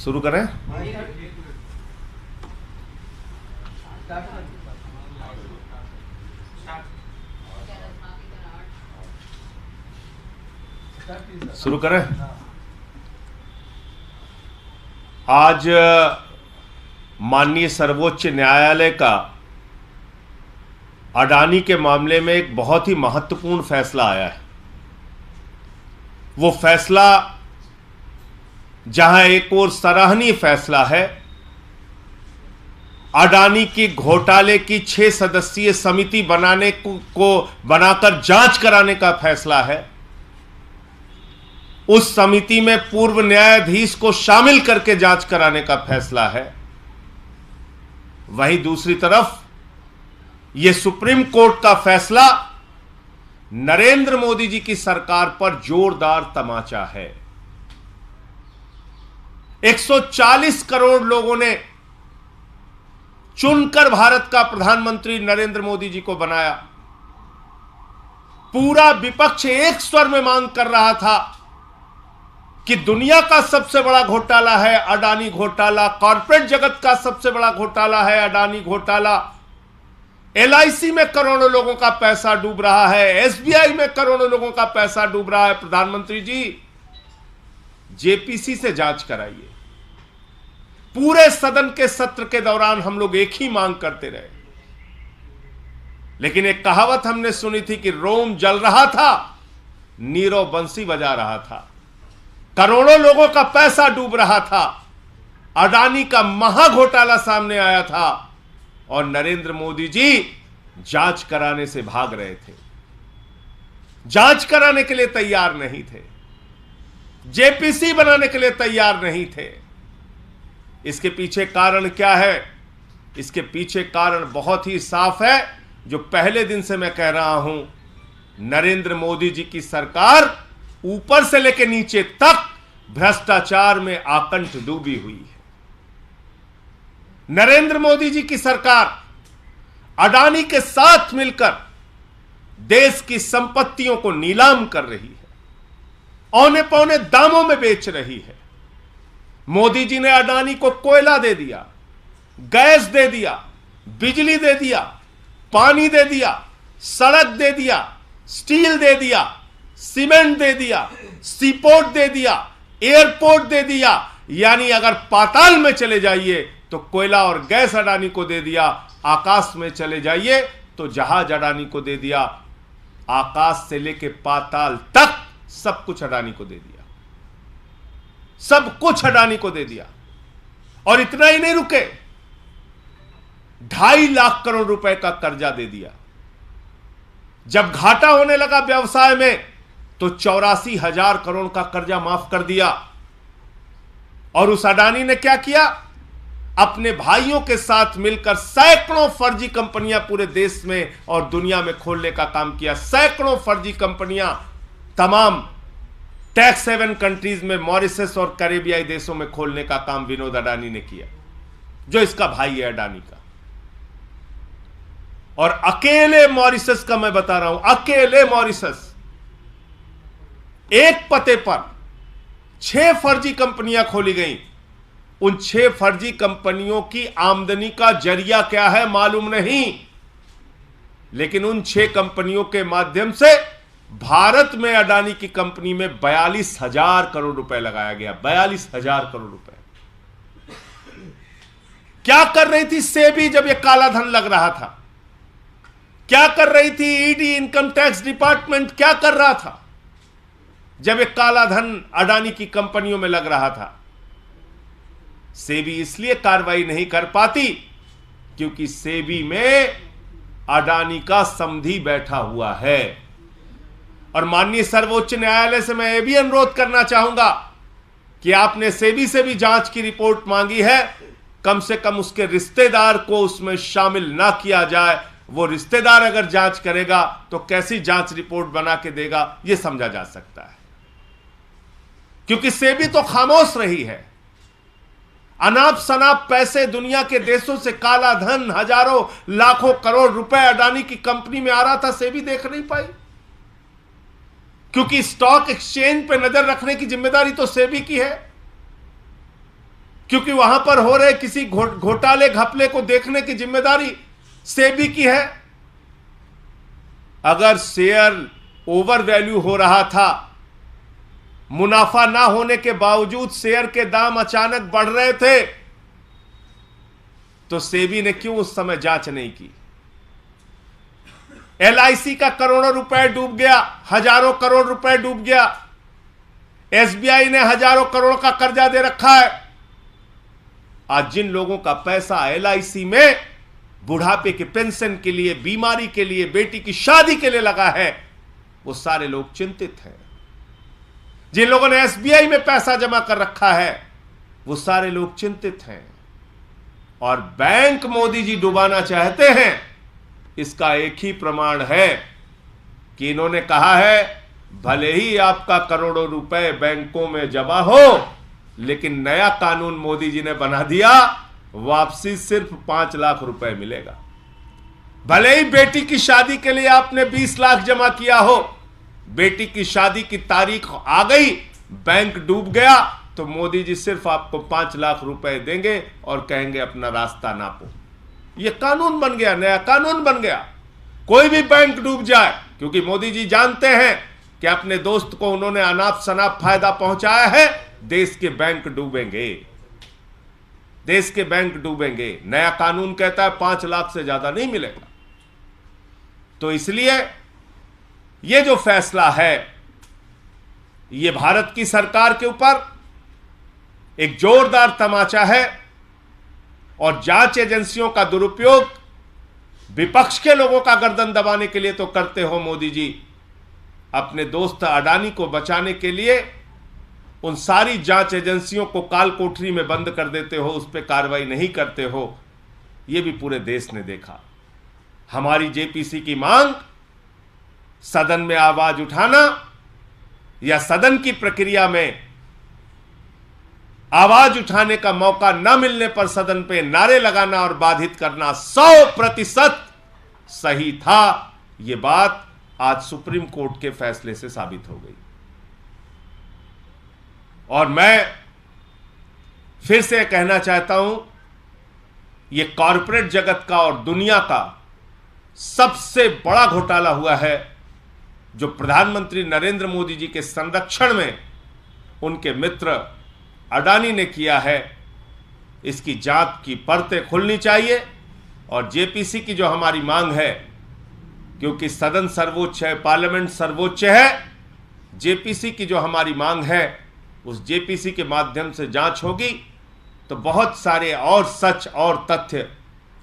शुरू करें। शुरू करें। आज माननीय सर्वोच्च न्यायालय का अडानी के मामले में एक बहुत ही महत्वपूर्ण फैसला आया है। वो फैसला जहां एक और सराहनीय फैसला है, अडानी की घोटाले की 6 सदस्यीय समिति बनाकर जांच कराने का फैसला है। उस समिति में पूर्व न्यायाधीश को शामिल करके जांच कराने का फैसला है। वहीं दूसरी तरफ यह सुप्रीम कोर्ट का फैसला नरेंद्र मोदी जी की सरकार पर जोरदार तमाचा है। 140 करोड़ लोगों ने चुनकर भारत का प्रधानमंत्री नरेंद्र मोदी जी को बनाया। पूरा विपक्ष एक स्वर में मांग कर रहा था कि दुनिया का सबसे बड़ा घोटाला है अडानी घोटाला, कॉर्पोरेट जगत का सबसे बड़ा घोटाला है अडानी घोटाला। LIC में करोड़ों लोगों का पैसा डूब रहा है, SBI में करोड़ों लोगों का पैसा डूब रहा है। प्रधानमंत्री जी, JPC से जांच कराइए। पूरे सदन के सत्र के दौरान हम लोग एक ही मांग करते रहे, लेकिन एक कहावत हमने सुनी थी कि रोम जल रहा था, नीरव बंसी बजा रहा था। करोड़ों लोगों का पैसा डूब रहा था, अडानी का महाघोटाला सामने आया था और नरेंद्र मोदी जी जांच कराने से भाग रहे थे, जांच कराने के लिए तैयार नहीं थे, JPC बनाने के लिए तैयार नहीं थे। इसके पीछे कारण क्या है? इसके पीछे कारण बहुत ही साफ है, जो पहले दिन से मैं कह रहा हूं, नरेंद्र मोदी जी की सरकार ऊपर से लेकर नीचे तक भ्रष्टाचार में आकंठ डूबी हुई है। नरेंद्र मोदी जी की सरकार अडानी के साथ मिलकर देश की संपत्तियों को नीलाम कर रही है, औने पौने दामों में बेच रही है। मोदी जी ने अडानी को कोयला दे दिया, गैस दे दिया, बिजली दे दिया, पानी दे दिया, सड़क दे दिया, स्टील दे दिया, सीमेंट दे दिया, सीपोर्ट दे दिया, एयरपोर्ट दे दिया। यानी अगर पाताल में चले जाइए तो कोयला और गैस अडानी को दे दिया, आकाश में चले जाइए तो जहाज अडानी को दे दिया, आकाश से लेके पाताल तक सब कुछ अडानी को दे दिया, सब कुछ अडानी को दे दिया। और इतना ही नहीं रुके, 2.5 लाख करोड़ रुपए का कर्जा दे दिया। जब घाटा होने लगा व्यवसाय में तो 84,000 करोड़ का कर्जा माफ कर दिया। और उस अडानी ने क्या किया? अपने भाइयों के साथ मिलकर सैकड़ों फर्जी कंपनियां पूरे देश में और दुनिया में खोलने का काम किया। सैकड़ों फर्जी कंपनियां तमाम टैक्स हेवन कंट्रीज में, मॉरिशस और कैरेबियाई देशों में खोलने का काम विनोद अडानी ने किया, जो इसका भाई है अडानी का। और अकेले मॉरिशस का मैं बता रहा हूं, अकेले मॉरिशस एक पते पर 6 फर्जी कंपनियां खोली गई। उन 6 फर्जी कंपनियों की आमदनी का जरिया क्या है मालूम नहीं, लेकिन उन 6 कंपनियों के माध्यम से भारत में अडानी की कंपनी में 42,000 करोड़ रुपए लगाया गया। 42,000 करोड़ रुपए क्या कर रही थी सेबी जब यह काला धन लग रहा था? क्या कर रही थी ईडी, इनकम टैक्स डिपार्टमेंट क्या कर रहा था जब यह काला धन अडानी की कंपनियों में लग रहा था? सेबी इसलिए कार्रवाई नहीं कर पाती क्योंकि सेबी में अडानी का समधी बैठा हुआ है। और माननीय सर्वोच्च न्यायालय से मैं यह भी अनुरोध करना चाहूंगा कि आपने सेबी से भी जांच की रिपोर्ट मांगी है, कम से कम उसके रिश्तेदार को उसमें शामिल ना किया जाए। वो रिश्तेदार अगर जांच करेगा तो कैसी जांच रिपोर्ट बना के देगा, यह समझा जा सकता है। क्योंकि सेबी तो खामोश रही है। अनाप शनाप पैसे दुनिया के देशों से काला धन हजारों लाखों करोड़ रुपए अडानी की कंपनी में आ रहा था, सेबी देख नहीं पाई। क्योंकि स्टॉक एक्सचेंज पे नजर रखने की जिम्मेदारी तो सेबी की है। क्योंकि वहां पर हो रहे किसी घोटाले घपले को देखने की जिम्मेदारी सेबी की है। अगर शेयर ओवर वैल्यू हो रहा था, मुनाफा ना होने के बावजूद शेयर के दाम अचानक बढ़ रहे थे, तो सेबी ने क्यों उस समय जांच नहीं की? एलआईसी का करोड़ों रुपए डूब गया, हजारों करोड़ रुपए डूब गया। एसबीआई ने हजारों करोड़ का कर्जा दे रखा है। आज जिन लोगों का पैसा एलआईसी में बुढ़ापे के पेंशन के लिए, बीमारी के लिए, बेटी की शादी के लिए लगा है, वो सारे लोग चिंतित हैं। जिन लोगों ने एसबीआई में पैसा जमा कर रखा है, वो सारे लोग चिंतित हैं। और बैंक मोदी जी डुबाना चाहते हैं, इसका एक ही प्रमाण है कि इन्होंने कहा है भले ही आपका करोड़ों रुपए बैंकों में जमा हो, लेकिन नया कानून मोदी जी ने बना दिया, वापसी सिर्फ 5 लाख रुपए मिलेगा। भले ही बेटी की शादी के लिए आपने 20 लाख जमा किया हो, बेटी की शादी की तारीख आ गई, बैंक डूब गया, तो मोदी जी सिर्फ आपको 5 लाख रुपए देंगे और कहेंगे अपना रास्ता नापो। यह कानून बन गया, नया कानून बन गया। कोई भी बैंक डूब जाए, क्योंकि मोदी जी जानते हैं कि अपने दोस्त को उन्होंने अनाप शनाप फायदा पहुंचाया है, देश के बैंक डूबेंगे, देश के बैंक डूबेंगे। नया कानून कहता है 5 लाख से ज्यादा नहीं मिलेगा। तो इसलिए यह जो फैसला है, यह भारत की सरकार के ऊपर एक जोरदार तमाचा है। और जांच एजेंसियों का दुरुपयोग विपक्ष के लोगों का गर्दन दबाने के लिए तो करते हो मोदी जी, अपने दोस्त अडानी को बचाने के लिए उन सारी जांच एजेंसियों को काल कोठरी में बंद कर देते हो, उस पर कार्रवाई नहीं करते हो। यह भी पूरे देश ने देखा। हमारी जेपीसी की मांग, सदन में आवाज उठाना या सदन की प्रक्रिया में आवाज उठाने का मौका न मिलने पर सदन पे नारे लगाना और बाधित करना 100% सही था। यह बात आज सुप्रीम कोर्ट के फैसले से साबित हो गई। और मैं फिर से कहना चाहता हूं, यह कॉरपोरेट जगत का और दुनिया का सबसे बड़ा घोटाला हुआ है, जो प्रधानमंत्री नरेंद्र मोदी जी के संरक्षण में उनके मित्र अडानी ने किया है। इसकी जांच की परतें खुलनी चाहिए। और जेपीसी की जो हमारी मांग है, क्योंकि सदन सर्वोच्च है, पार्लियामेंट सर्वोच्च है, जेपीसी की जो हमारी मांग है, उस जेपीसी के माध्यम से जांच होगी तो बहुत सारे और सच और तथ्य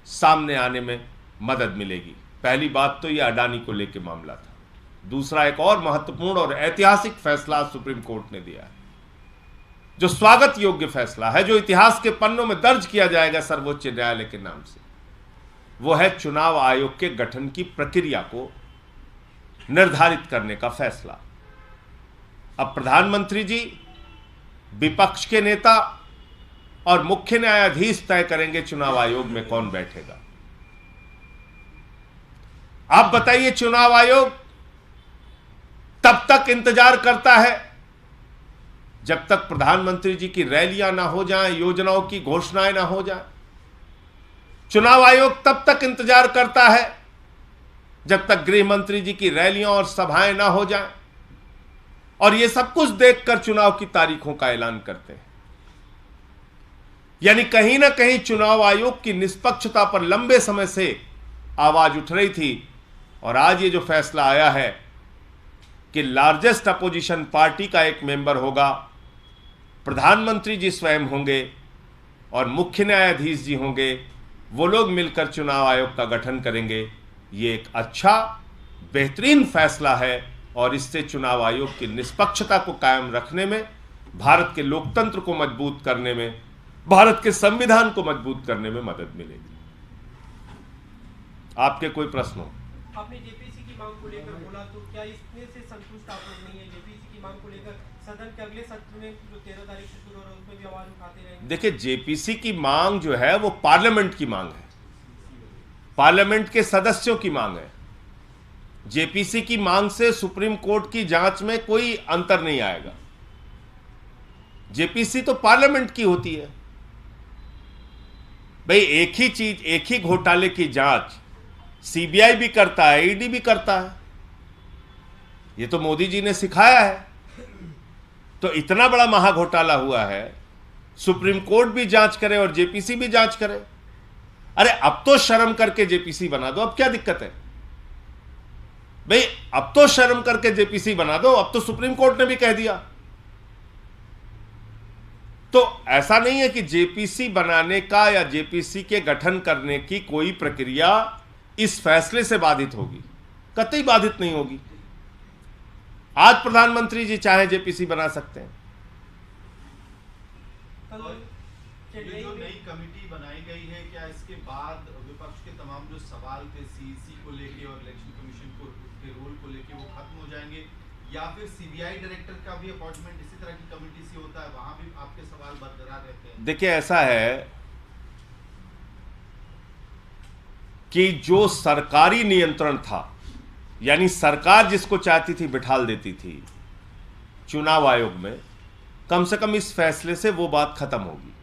सामने आने में मदद मिलेगी। पहली बात तो यह अडानी को लेकर मामला था। दूसरा, एक और महत्वपूर्ण और ऐतिहासिक फैसला सुप्रीम कोर्ट ने दिया है, जो स्वागत योग्य फैसला है, जो इतिहास के पन्नों में दर्ज किया जाएगा सर्वोच्च न्यायालय के नाम से। वो है चुनाव आयोग के गठन की प्रक्रिया को निर्धारित करने का फैसला। अब प्रधानमंत्री जी, विपक्ष के नेता और मुख्य न्यायाधीश तय करेंगे चुनाव आयोग में कौन बैठेगा। आप बताइए, चुनाव आयोग तब तक इंतजार करता है जब तक प्रधानमंत्री जी की रैलियां ना हो जाएं, योजनाओं की घोषणाएं ना हो जाएं। चुनाव आयोग तब तक इंतजार करता है जब तक गृह मंत्री जी की रैलियां और सभाएं ना हो जाएं। और यह सब कुछ देखकर चुनाव की तारीखों का ऐलान करते हैं। यानी कहीं ना कहीं चुनाव आयोग की निष्पक्षता पर लंबे समय से आवाज उठ रही थी। और आज ये जो फैसला आया है कि लार्जेस्ट अपोजिशन पार्टी का एक मेंबर होगा, प्रधानमंत्री जी स्वयं होंगे और मुख्य न्यायाधीश जी होंगे, वो लोग मिलकर चुनाव आयोग का गठन करेंगे। ये एक अच्छा बेहतरीन फैसला है और इससे चुनाव आयोग की निष्पक्षता को कायम रखने में, भारत के लोकतंत्र को मजबूत करने में, भारत के संविधान को मजबूत करने में मदद मिलेगी। आपके कोई प्रश्न हो? आपने जेपीसी की मांग को लेकर बोला, तो क्या इसमें से संतुष्ट आप लोग नहीं है? जेपीसी की मांग को लेकर सदन के अगले सत्र में जो 13 तारीख से शुरू हो रहा है उसमें भी आवाज उठाते रहेंगे? देखिए, जेपीसी की मांग जो है वो पार्लियामेंट की मांग है, पार्लियामेंट के सदस्यों की मांग है। जेपीसी की मांग से सुप्रीम कोर्ट की जांच में कोई अंतर नहीं आएगा। जेपीसी तो पार्लियामेंट की होती है, भाई एक ही चीज, एक ही घोटाले की जांच सीबीआई भी करता है, ईडी भी करता है। ये तो मोदी जी ने सिखाया है। तो इतना बड़ा महाघोटाला हुआ है, सुप्रीम कोर्ट भी जांच करे और जेपीसी भी जांच करे। अरे अब तो शर्म करके जेपीसी बना दो, अब क्या दिक्कत है भाई? अब तो शर्म करके जेपीसी बना दो, अब तो सुप्रीम कोर्ट ने भी कह दिया। तो ऐसा नहीं है कि जेपीसी बनाने का या जेपीसी के गठन करने की कोई प्रक्रिया इस फैसले से बाधित होगी, कतई बाधित नहीं होगी। आज प्रधानमंत्री जी चाहे जेपीसी बना सकते हैं। ये जो नई कमेटी बनाई गई है, क्या इसके बाद विपक्ष के तमाम जो सवाल थे सीईसी को लेके और इलेक्शन कमीशन को के रोल को लेके वो खत्म हो जाएंगे, या फिर सीबीआई डायरेक्टर का भी अपॉइंटमेंट इसी तरह की कमेटी से होता है, वहां भी आपके सवाल बरकरार रहते हैं? देखिए ऐसा है कि जो सरकारी नियंत्रण था, यानी सरकार जिसको चाहती थी बिठाल देती थी चुनाव आयोग में, कम से कम इस फैसले से वो बात खत्म होगी।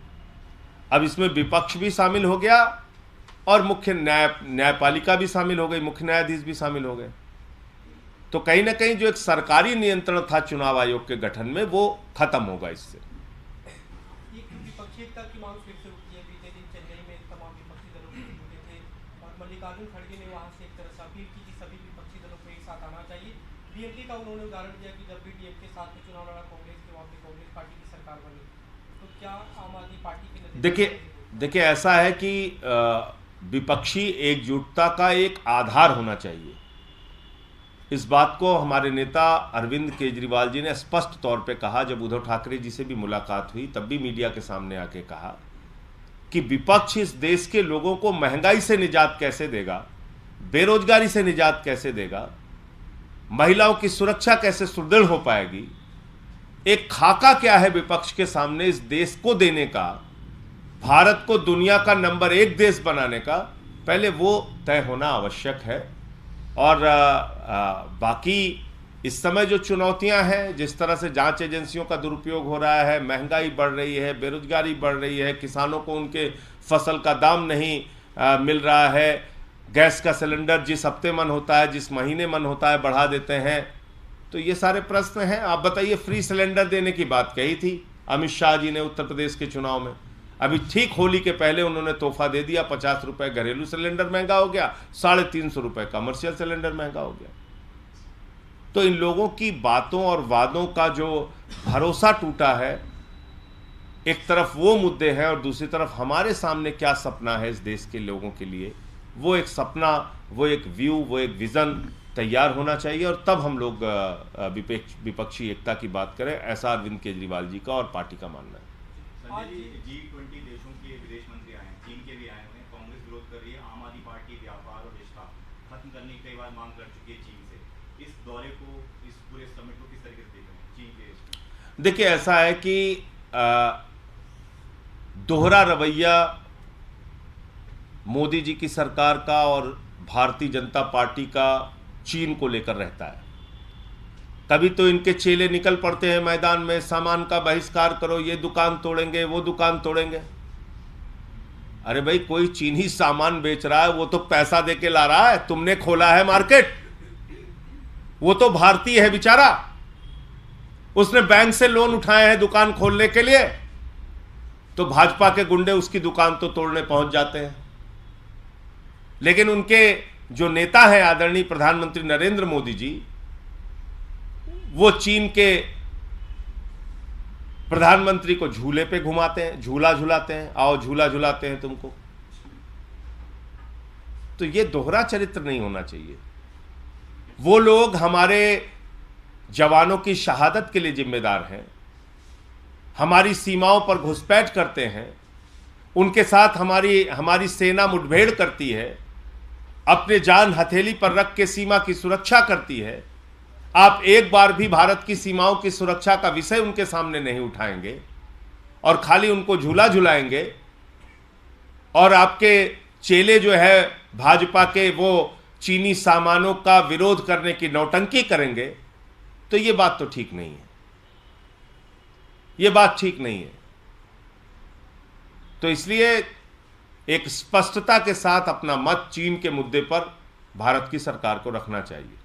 अब इसमें विपक्ष भी शामिल हो गया और मुख्य न्यायपालिका भी शामिल हो गई, मुख्य न्यायाधीश भी शामिल हो गए। तो कहीं ना कहीं जो एक सरकारी नियंत्रण था चुनाव आयोग के गठन में, वो खत्म होगा इससे। विपक्षी एकता की मांग फिर से उठी है। बीते दिन चेन्नई में तमाम विपक्षी दलों के जुटे थे और मल्लिकार्जुन खड़गे ने वहां से एक तरह से अपील की कि सभी विपक्षी दलों को एक साथ आना चाहिए। डीएमके का उन्होंने उदाहरण दिया कि जब भी डीएमके साथ में चुनाव लड़ा कांग्रेस के, वहां पे कांग्रेस पार्टी की सरकार बनी। तो क्या आम आदमी पार्टी के देखिए ऐसा है कि विपक्षी एकजुटता का एक आधार होना चाहिए। इस बात को हमारे नेता अरविंद केजरीवाल जी ने स्पष्ट तौर पे कहा। जब उद्धव ठाकरे जी से भी मुलाकात हुई तब भी मीडिया के सामने आके कहा कि विपक्ष इस देश के लोगों को महंगाई से निजात कैसे देगा, बेरोजगारी से निजात कैसे देगा, महिलाओं की सुरक्षा कैसे सुदृढ़ हो पाएगी, एक खाका क्या है विपक्ष के सामने इस देश को देने का, भारत को दुनिया का नंबर 1 देश बनाने का, पहले वो तय होना आवश्यक है। और बाकी इस समय जो चुनौतियां हैं, जिस तरह से जांच एजेंसियों का दुरुपयोग हो रहा है, महंगाई बढ़ रही है, बेरोजगारी बढ़ रही है, किसानों को उनके फसल का दाम नहीं मिल रहा है, गैस का सिलेंडर जिस हफ्ते मन होता है, जिस महीने मन होता है बढ़ा देते हैं, तो ये सारे प्रश्न हैं। आप बताइए, फ्री सिलेंडर देने की बात कही थी अमित शाह जी ने उत्तर प्रदेश के चुनाव में, अभी ठीक होली के पहले उन्होंने तोहफा दे दिया, 50 रुपए घरेलू सिलेंडर महंगा हो गया, 350 रुपए कमर्शियल सिलेंडर महंगा हो गया। तो इन लोगों की बातों और वादों का जो भरोसा टूटा है, एक तरफ वो मुद्दे हैं और दूसरी तरफ हमारे सामने क्या सपना है इस देश के लोगों के लिए, वो एक सपना, वो एक व्यू, वो एक विजन तैयार होना चाहिए और तब हम लोग विपक्षी एकता की बात करें, ऐसा अरविंद केजरीवाल जी का और पार्टी का मानना है। संजय जी, G20 देशों के विदेश मंत्री आए हैं, चीन के भी आए हुए हैं, कांग्रेस विरोध कर रही है, आम आदमी पार्टी व्यापार और रिश्ता खत्म करने की कई बार मांग कर चुकी है चीन से। इस दौरे को, इस पूरे समिट को किस तरीके से देख रहे हैं चीन के? देखिए ऐसा है कि दोहरा रवैया मोदी जी की सरकार का और भारतीय जनता पार्टी का चीन को लेकर रहता है। कभी तो इनके चेले निकल पड़ते हैं मैदान में, सामान का बहिष्कार करो, ये दुकान तोड़ेंगे, वो दुकान तोड़ेंगे। अरे भाई, कोई चीनी सामान बेच रहा है, वो तो पैसा देके ला रहा है, तुमने खोला है मार्केट, वो तो भारतीय है बेचारा, उसने बैंक से लोन उठाए हैं दुकान खोलने के लिए, तो भाजपा के गुंडे उसकी दुकान तो तोड़ने पहुंच जाते हैं। लेकिन उनके जो नेता हैं आदरणीय प्रधानमंत्री नरेंद्र मोदी जी, वो चीन के प्रधानमंत्री को झूले पे घुमाते हैं, झूला झुलाते हैं, आओ झूला झुलाते हैं तुमको। तो ये दोहरा चरित्र नहीं होना चाहिए। वो लोग हमारे जवानों की शहादत के लिए जिम्मेदार हैं, हमारी सीमाओं पर घुसपैठ करते हैं, उनके साथ हमारी सेना मुठभेड़ करती है, अपने जान हथेली पर रख के सीमा की सुरक्षा करती है। आप एक बार भी भारत की सीमाओं की सुरक्षा का विषय उनके सामने नहीं उठाएंगे और खाली उनको झूला झुलाएंगे, और आपके चेले जो है भाजपा के, वो चीनी सामानों का विरोध करने की नौटंकी करेंगे, तो ये बात तो ठीक नहीं है, ये बात ठीक नहीं है। तो इसलिए एक स्पष्टता के साथ अपना मत चीन के मुद्दे पर भारत की सरकार को रखना चाहिए।